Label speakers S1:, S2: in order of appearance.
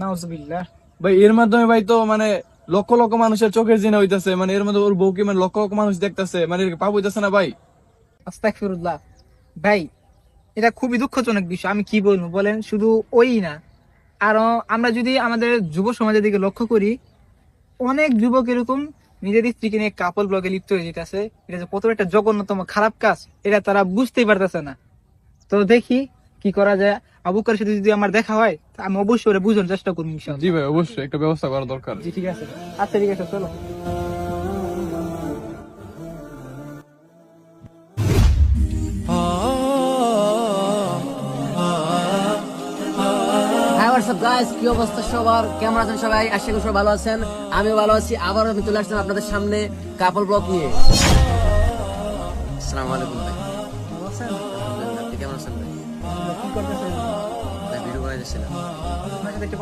S1: নাউজুবিল্লাহ।
S2: ভাই এর মাধ্যমে ভাই তো মানে লক্ষ লক্ষ মানুষের চোখের জিনা হইতাছে, মানে এর মধ্যে ওর বউকে মানে লক্ষ লক্ষ মানুষ দেখতেছে, মানে এর পাপ হইতাছে না ভাই?
S1: আস্তাগফিরুল্লাহ। ভাই এটা খুবই দুঃখজনক বিষয়, আমি কি বলবো বলেন। শুধু ওই না, আরো আমরা যদি আমাদের যুব সমাজের দিকে লক্ষ্য করি, অনেক যুবক এরকম নিজের স্ত্রীকে নিয়ে কাপল ব্লগে লিপ্ত হয়ে যেতেছে। এটা যে কত একটা জঘন্যতম খারাপ কাজ, এটা তারা বুঝতেই পারতেছে না। তো দেখি কি করা যায়। আবু বকরের সাথে যদি আমার দেখা হয় তা আমি অবশ্যই ওরা বুঝানোর চেষ্টা করবো
S2: জি
S1: ইনশাআল্লাহ।
S2: ভাই, অবশ্যই একটা ব্যবস্থা করা দরকার।
S1: জি ঠিক আছে। আচ্ছা ঠিক আছে, চলো।
S3: হ্যাঁ হোয়াটসঅ্যাপ গাইস, কি অবস্থা সবার? কেমন আছেন সবাই? আশা করি সবাই ভালো আছেন। আমিও ভালো আছি। আবারও আমি চলে আসলাম আপনাদের সামনে কাপল ব্লগ নিয়ে। আসসালামু আলাইকুম ভাই। আলহামদুলিল্লাহ, আপনি কেমন আছেন ভাই?
S1: কি করতেছেন?
S3: ভাই ভিডিও বানাইতেছিলাম।
S1: আপনার সাথে একটু